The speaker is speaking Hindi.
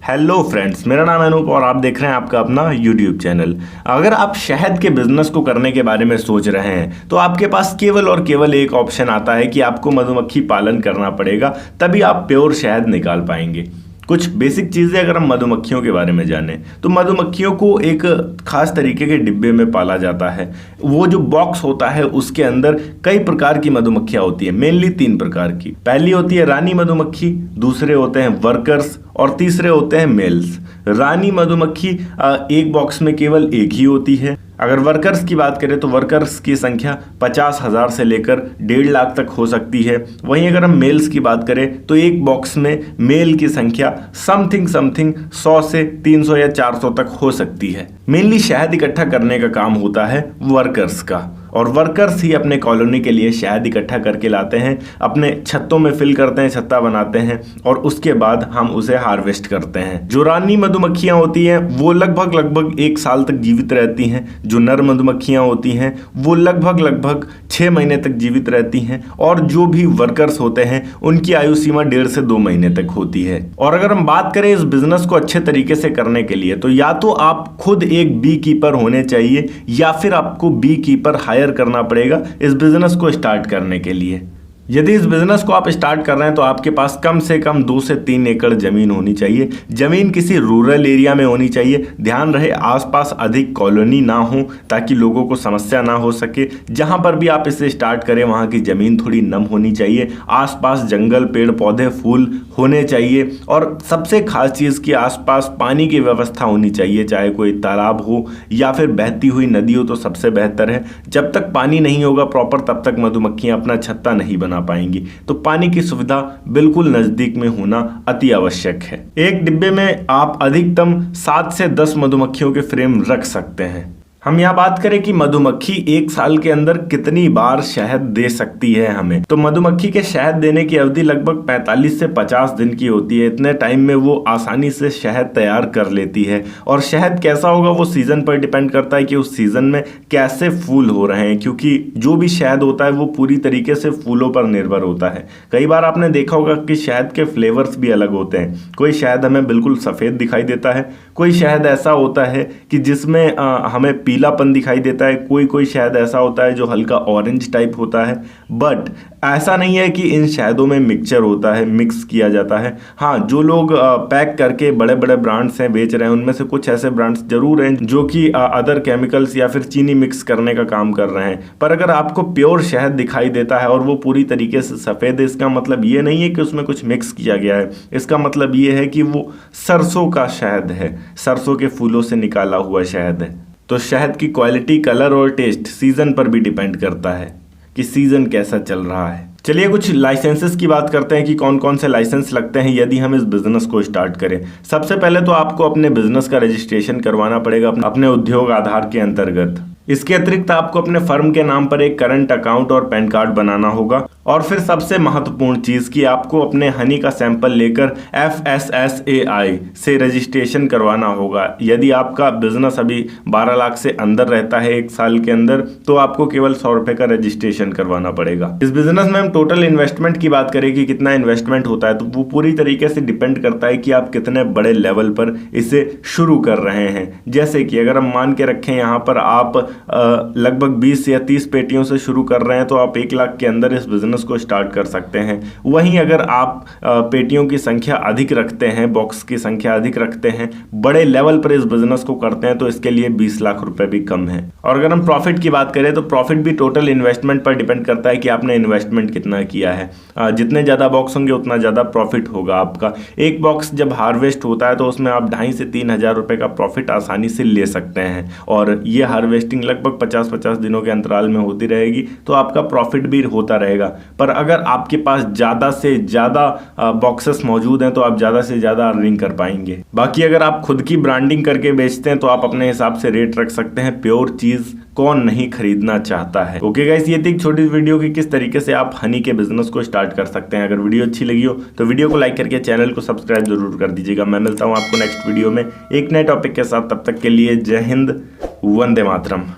हेलो फ्रेंड्स, मेरा नाम है अनूप और आप देख रहे हैं आपका अपना यूट्यूब चैनल। अगर आप शहद के बिजनेस को करने के बारे में सोच रहे हैं तो आपके पास केवल और केवल एक ऑप्शन आता है कि आपको मधुमक्खी पालन करना पड़ेगा, तभी आप प्योर शहद निकाल पाएंगे। कुछ बेसिक चीज़ें अगर हम मधुमक्खियों के बारे में जानें तो मधुमक्खियों को एक खास तरीके के डिब्बे में पाला जाता है। वो जो बॉक्स होता है उसके अंदर कई प्रकार की मधुमक्खियां होती हैं, मेनली 3 प्रकार की। पहली होती है रानी मधुमक्खी, दूसरे होते हैं वर्कर्स और तीसरे होते हैं मेल्स। रानी मधुमक्खी एक बॉक्स में केवल एक ही होती है। अगर वर्कर्स की बात करें तो वर्कर्स की संख्या 50,000 से लेकर 1.5 लाख तक हो सकती है। वहीं अगर हम मेल्स की बात करें तो एक बॉक्स में मेल की संख्या समथिंग 100 से 300 या 400 तक हो सकती है। मेनली शहद इकट्ठा करने का काम होता है वर्कर्स का, और वर्कर्स ही अपने कॉलोनी के लिए शहद इकट्ठा करके लाते हैं, अपने छत्तों में फिल करते हैं, छत्ता बनाते हैं और उसके बाद हम उसे हार्वेस्ट करते हैं। जो रानी मधुमक्खियां होती हैं वो लगभग 1 साल तक जीवित रहती हैं। जो नर मधुमक्खियां होती हैं वो लगभग 6 महीने तक जीवित रहती हैं, और जो भी वर्कर्स होते हैं उनकी आयु सीमा 1.5 से 2 महीने तक होती है। और अगर हम बात करें इस बिजनेस को अच्छे तरीके से करने के लिए तो या तो आप खुद एक बी कीपर होने चाहिए या फिर आपको बी कीपर हायर करना पड़ेगा इस बिजनेस को स्टार्ट करने के लिए। यदि इस बिजनेस को आप स्टार्ट कर रहे हैं तो आपके पास कम से कम 2 से 3 एकड़ जमीन होनी चाहिए। जमीन किसी रूरल एरिया में होनी चाहिए। ध्यान रहे आसपास अधिक कॉलोनी ना हो ताकि लोगों को समस्या ना हो सके। जहां पर भी आप इसे स्टार्ट करें वहां की जमीन थोड़ी नम होनी चाहिए। आसपास जंगल, पेड़ पौधे, फूल होने चाहिए, और सबसे खास चीज़ कि आसपास पानी की व्यवस्था होनी चाहिए। चाहे कोई तालाब हो या फिर बहती हुई नदी हो तो सबसे बेहतर है। जब तक पानी नहीं होगा प्रॉपर तब तक मधुमक्खियां अपना छत्ता नहीं बना पाएंगी। तो पानी की सुविधा बिल्कुल नजदीक में होना अति आवश्यक है। एक डिब्बे में आप अधिकतम 7 से 10 मधुमक्खियों के फ्रेम रख सकते हैं। हम यहाँ बात करें कि मधुमक्खी 1 साल के अंदर कितनी बार शहद दे सकती है हमें, तो मधुमक्खी के शहद देने की अवधि लगभग 45 से 50 दिन की होती है। इतने टाइम में वो आसानी से शहद तैयार कर लेती है। और शहद कैसा होगा वो सीजन पर डिपेंड करता है कि उस सीजन में कैसे फूल हो रहे हैं, क्योंकि जो भी शहद होता है वो पूरी तरीके से फूलों पर निर्भर होता है। कई बार आपने देखा होगा कि शहद के फ्लेवर्स भी अलग होते हैं। कोई शहद हमें बिल्कुल सफ़ेद दिखाई देता है, कोई शहद ऐसा होता है कि जिसमें हमें पीलापन दिखाई देता है, कोई शहद ऐसा होता है जो हल्का ऑरेंज टाइप होता है। बट ऐसा नहीं है कि इन शहदों में मिक्सचर होता है, मिक्स किया जाता है। हाँ, जो लोग पैक करके बड़े बड़े ब्रांड्स हैं बेच रहे हैं, उनमें से कुछ ऐसे ब्रांड्स जरूर हैं जो कि अदर केमिकल्स या फिर चीनी मिक्स करने का काम कर रहे हैं। पर अगर आपको प्योर शहद दिखाई देता है और वो पूरी तरीके से सफ़ेद है, इसका मतलब ये नहीं है कि उसमें कुछ मिक्स किया गया है। इसका मतलब ये है कि वो सरसों का शहद है, सरसों के फूलों से निकाला हुआ शहद है। तो शहद की क्वालिटी, कलर और टेस्ट सीजन पर भी डिपेंड करता है कि सीजन कैसा चल रहा है। चलिए कुछ लाइसेंसेस की बात करते हैं कि कौन कौन से लाइसेंस लगते हैं यदि हम इस बिजनेस को स्टार्ट करें। सबसे पहले तो आपको अपने बिजनेस का रजिस्ट्रेशन करवाना पड़ेगा अपने उद्योग आधार के अंतर्गत। इसके अतिरिक्त आपको अपने फर्म के नाम पर एक करंट अकाउंट और पैन कार्ड बनाना होगा। और फिर सबसे महत्वपूर्ण चीज़ कि आपको अपने हनी का सैंपल लेकर FSSAI से रजिस्ट्रेशन करवाना होगा। यदि आपका बिजनेस अभी 12 लाख से अंदर रहता है 1 साल के अंदर तो आपको केवल 100 रुपये का रजिस्ट्रेशन करवाना पड़ेगा। इस बिजनेस में हम टोटल इन्वेस्टमेंट की बात करें कि कितना इन्वेस्टमेंट होता है, तो वो पूरी तरीके से डिपेंड करता है कि आप कितने बड़े लेवल पर इसे शुरू कर रहे हैं। जैसे कि अगर हम मान के रखें यहाँ पर आप लगभग 20 या 30 पेटियों से शुरू कर रहे हैं तो आप 1 लाख के अंदर इस बिजनेस को स्टार्ट कर सकते हैं। वहीं अगर आप पेटियों की संख्या अधिक रखते हैं, बॉक्स की संख्या अधिक रखते हैं, बड़े लेवल पर इस बिजनेस को करते हैं तो इसके लिए 20 लाख रुपए भी कम है। और अगर हम प्रॉफिट की बात करें तो प्रॉफिट भी टोटल इन्वेस्टमेंट पर डिपेंड करता है कि आपने इन्वेस्टमेंट कितना किया है। जितने ज़्यादा बॉक्स होंगे उतना ज़्यादा प्रॉफिट होगा आपका। एक बॉक्स जब हार्वेस्ट होता है तो उसमें आप 2.5 से 3 हज़ार रुपये का प्रॉफिट आसानी से ले सकते हैं। और ये हार्वेस्टिंग लगभग 50-50 दिनों के अंतराल में होती रहेगी, तो आपका प्रॉफिट भी होता रहेगा। पर अगर आपके पास ज़्यादा से ज़्यादा बॉक्सेस मौजूद हैं तो आप ज़्यादा से ज़्यादा अर्निंग कर पाएंगे। बाकी अगर आप खुद की ब्रांडिंग करके बेचते हैं तो आप अपने हिसाब से रेट रख सकते हैं। प्योर चीज़ कौन नहीं खरीदना चाहता है। ओके गाइस, ये थी एक छोटी वीडियो की किस तरीके से आप हनी के बिजनेस को स्टार्ट कर सकते हैं। अगर वीडियो अच्छी लगी हो तो वीडियो को लाइक करके चैनल को सब्सक्राइब जरूर कर दीजिएगा। मैं मिलता हूँ आपको नेक्स्ट वीडियो में एक नए टॉपिक के साथ। तब तक के लिए जय हिंद, वंदे मातरम।